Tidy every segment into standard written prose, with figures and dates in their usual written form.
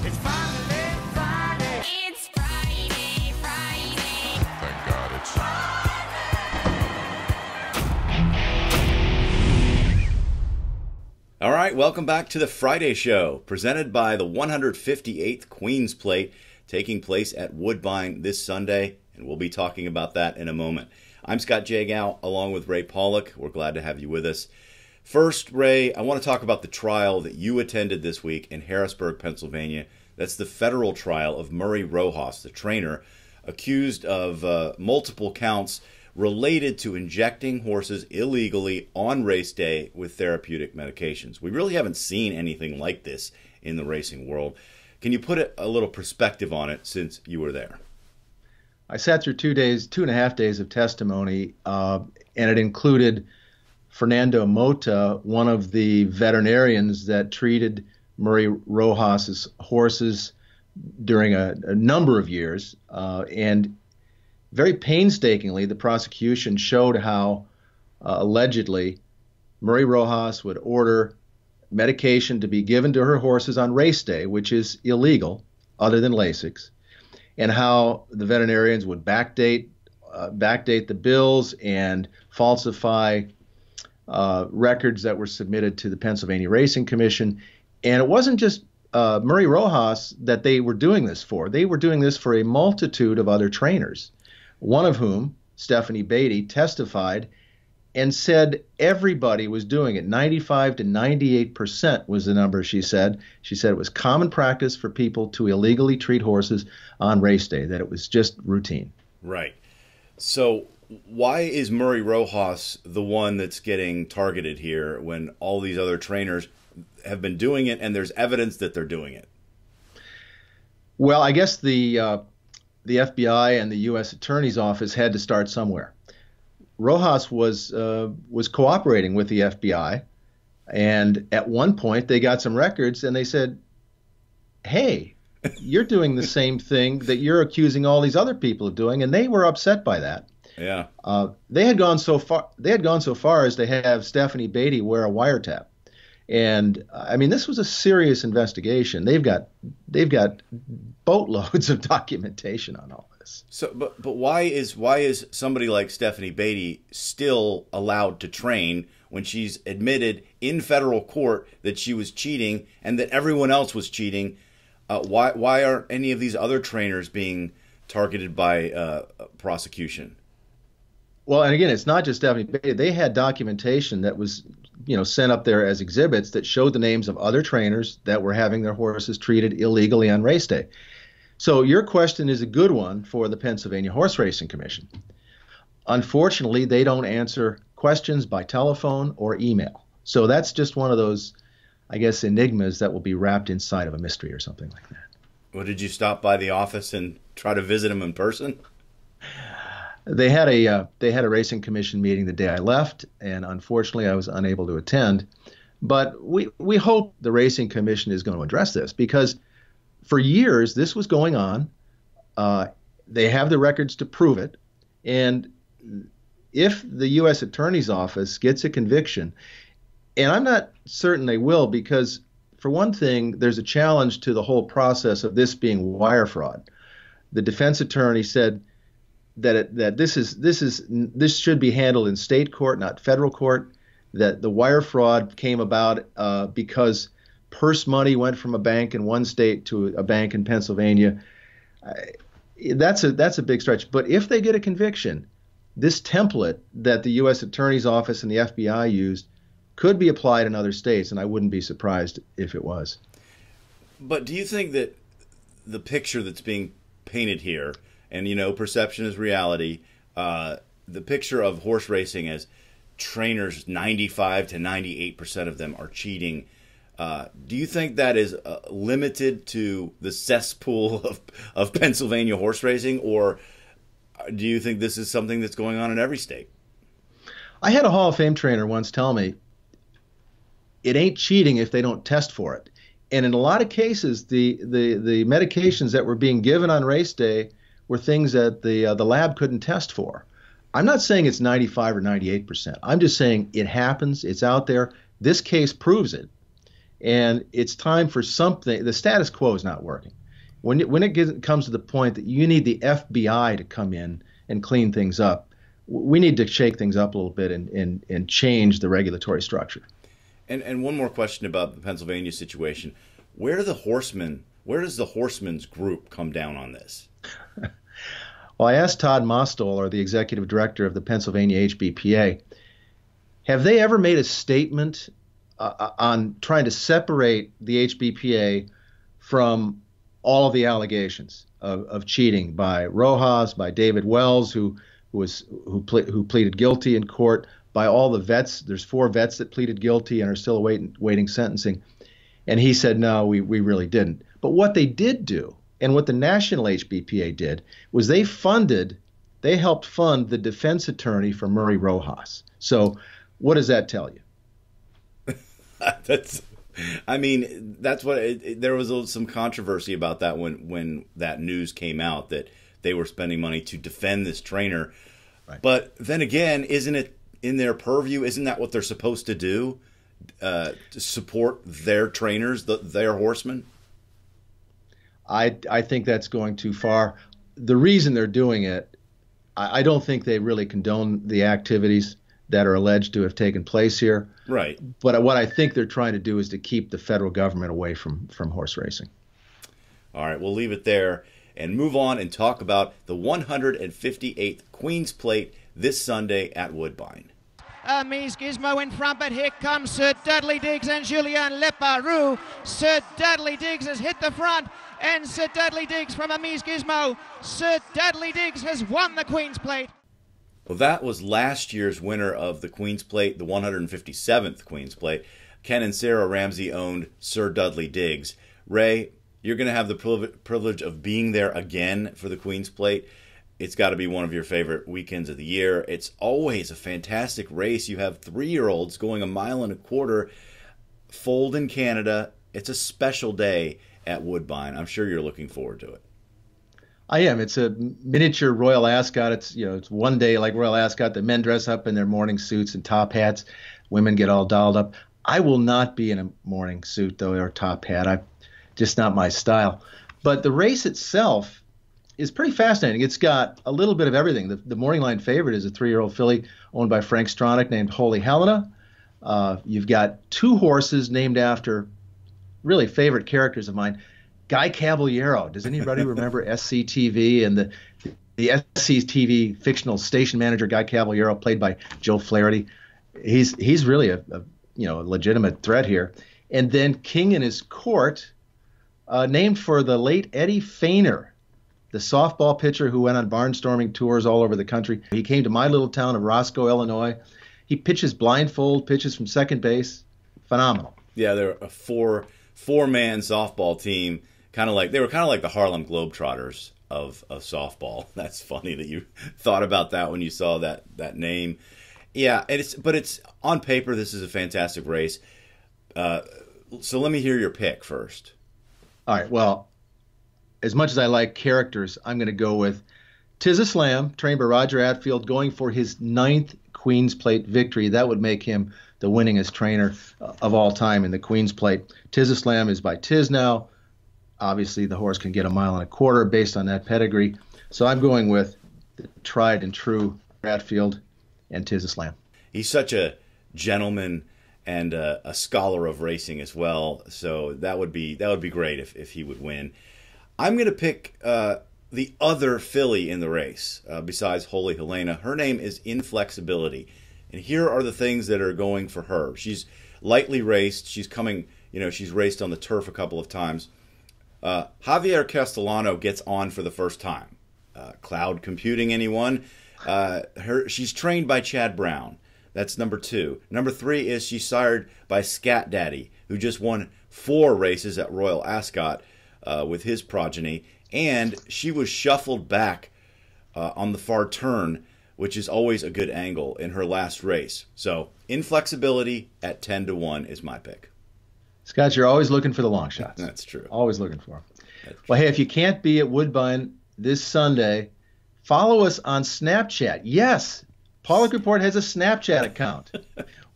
It's finally Friday. It's Friday, Friday. Thank God it's All right, welcome back to the Friday Show, presented by the 158th Queen's Plate, taking place at Woodbine this Sunday, and we'll be talking about that in a moment. I'm Scott Jagow, along with Ray Paulick. We're glad to have you with us. First, Ray, I want to talk about the trial that you attended this week in Harrisburg, Pennsylvania. That's the federal trial of Murray Rojas, the trainer, accused of multiple counts related to injecting horses illegally on race day with therapeutic medications. We really haven't seen anything like this in the racing world. Can you put a little perspective on it since you were there? I sat through 2.5 days of testimony, and it included Fernando Mota, one of the veterinarians that treated Murray Rojas's horses during a number of years, and very painstakingly, the prosecution showed how allegedly Murray Rojas would order medication to be given to her horses on race day, which is illegal other than Lasix, and how the veterinarians would backdate the bills and falsify records that were submitted to the Pennsylvania Racing Commission. And it wasn't just Murray Rojas that they were doing this for. They were doing this for a multitude of other trainers, one of whom, Stephanie Beatty, testified and said everybody was doing it. 95 to 98% was the number she said. She said it was common practice for people to illegally treat horses on race day, that it was just routine. Right. So why is Murray Rojas the one that's getting targeted here when all these other trainers have been doing it and there's evidence that they're doing it? Well, I guess the FBI and the U.S. Attorney's Office had to start somewhere. Rojas was cooperating with the FBI, and at one point they got some records and they said, "Hey, you're doing the same thing that you're accusing all these other people of doing," and they were upset by that. Yeah. They had gone so far as to have Stephanie Beatty wear a wiretap. And I mean, this was a serious investigation. They've got boatloads of documentation on all this. So, but why is somebody like Stephanie Beatty still allowed to train when she's admitted in federal court that she was cheating and that everyone else was cheating? Why aren't any of these other trainers being targeted by prosecution? Well, and again, it's not just Stephanie Beatty. They had documentation that was, sent up there as exhibits that showed the names of other trainers that were having their horses treated illegally on race day. So your question is a good one for the Pennsylvania Horse Racing Commission. Unfortunately, they don't answer questions by telephone or email. So that's just one of those, I guess, enigmas that will be wrapped inside of a mystery or something like that. Well, did you stop by the office and try to visit them in person? They had a racing commission meeting the day I left, and unfortunately I was unable to attend. But we hope the racing commission is going to address this, because for years this was going on. They have the records to prove it, and if the U.S. Attorney's Office gets a conviction, and I'm not certain they will, because for one thing, there's a challenge to the whole process of this being wire fraud. The defense attorney said that this should be handled in state court, not federal court. That the wire fraud came about because purse money went from a bank in one state to a bank in Pennsylvania. That's a big stretch. But if they get a conviction, this template that the U.S. Attorney's Office and the FBI used could be applied in other states, and I wouldn't be surprised if it was. But do you think that the picture that's being painted here, and perception is reality, the picture of horse racing as trainers, 95 to 98% of them are cheating, do you think that is limited to the cesspool of Pennsylvania horse racing, or do you think this is something that's going on in every state? I had a Hall of Fame trainer once tell me, it ain't cheating if they don't test for it. And in a lot of cases, the medications that were being given on race day were things that the lab couldn't test for. I'm not saying it's 95 or 98%. I'm just saying it happens. It's out there. This case proves it. And it's time for something. The status quo is not working. When it comes to the point that you need the FBI to come in and clean things up, we need to shake things up a little bit and change the regulatory structure. And one more question about the Pennsylvania situation. Where does the Horsemen's group come down on this? Well, I asked Todd Mostoller, the executive director of the Pennsylvania HBPA, have they ever made a statement on trying to separate the HBPA from all of the allegations of cheating by Rojas, by David Wells, who pleaded guilty in court, by all the vets? There's 4 vets that pleaded guilty and are still awaiting sentencing. And he said, no, we really didn't. But what they did do, and what the national HBPA did, was they helped fund the defense attorney for Murray Rojas. So what does that tell you? That's what there was some controversy about that when that news came out that they were spending money to defend this trainer. Right. But then again, isn't it in their purview? Isn't that what they're supposed to do? To support their trainers, their horsemen? I think that's going too far. The reason they're doing it, I don't think they really condone the activities that are alleged to have taken place here. Right. But what I think they're trying to do is to keep the federal government away from horse racing. All right, we'll leave it there and move on and talk about the 158th Queen's Plate this Sunday at Woodbine. Mies Gizmo in front, but here comes Sir Dudley Diggs and Julien Leparoux. Sir Dudley Diggs has hit the front, and Sir Dudley Diggs from Mies Gizmo. Sir Dudley Diggs has won the Queen's Plate. Well, that was last year's winner of the Queen's Plate, the 157th Queen's Plate. Ken and Sarah Ramsey owned Sir Dudley Diggs. Ray, you're going to have the privilege of being there again for the Queen's Plate. It's got to be one of your favorite weekends of the year. It's always a fantastic race. You have 3-year-olds going 1.25 miles, foaled in Canada. It's a special day at Woodbine. I'm sure you're looking forward to it. I am. It's a miniature Royal Ascot. It's one day like Royal Ascot. The men dress up in their morning suits and top hats. Women get all dolled up. I will not be in a morning suit, though, or top hat. Just not my style. But the race itself is pretty fascinating. It's got a little bit of everything. The morning line favorite is a 3-year-old filly owned by Frank Stronach named Holy Helena. You've got 2 horses named after really favorite characters of mine. Guy Caballero. Does anybody remember SCTV and the SCTV fictional station manager Guy Caballero, played by Joe Flaherty? He's really a legitimate threat here. And then King and His Court, named for the late Eddie Feiner, the softball pitcher who went on barnstorming tours all over the country. He came to my little town of Roscoe, Illinois. He pitches blindfold, pitches from second base. Phenomenal. Yeah, they're a four-man softball team. They were kind of like the Harlem Globetrotters of softball. That's funny that you thought about that when you saw that name. Yeah, but it's on paper. This is a fantastic race. So let me hear your pick first. All right. Well, as much as I like characters, I'm going to go with Tiz a Slam, trained by Roger Atfield, going for his 9th Queen's Plate victory. That would make him the winningest trainer of all time in the Queen's Plate. Tiz a Slam is by Tiz now. Obviously, the horse can get 1.25 miles based on that pedigree. So I'm going with the tried and true Atfield and Tiz a Slam. He's such a gentleman and a scholar of racing as well. So that would be great if he would win. I'm going to pick the other filly in the race besides Holy Helena. Her name is Inflexibility. And here are the things that are going for her. She's lightly raced. She's raced on the turf a couple of times. Javier Castellano gets on for the first time. Cloud Computing, anyone? She's trained by Chad Brown. That's number 2. Number 3 is she's sired by Scat Daddy, who just won 4 races at Royal Ascot with his progeny. And she was shuffled back on the far turn, which is always a good angle in her last race. So Inflexibility at 10-1 is my pick. Scott, you're always looking for the long shots. That's true. Always looking for them. Well, hey, if you can't be at Woodbine this Sunday, follow us on Snapchat. Yes, Paulick Report has a Snapchat account.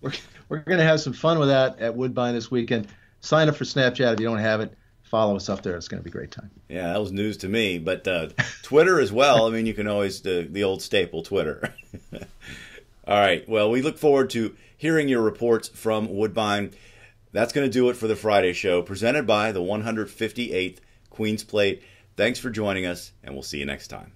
We're going to have some fun with that at Woodbine this weekend. sign up for Snapchat if you don't have it. Follow us up there. It's going to be a great time. Yeah, that was news to me. But Twitter as well. I mean, you can always do the old staple, Twitter. All right. Well, we look forward to hearing your reports from Woodbine. That's going to do it for the Friday show, presented by the 158th Queen's Plate. Thanks for joining us, and we'll see you next time.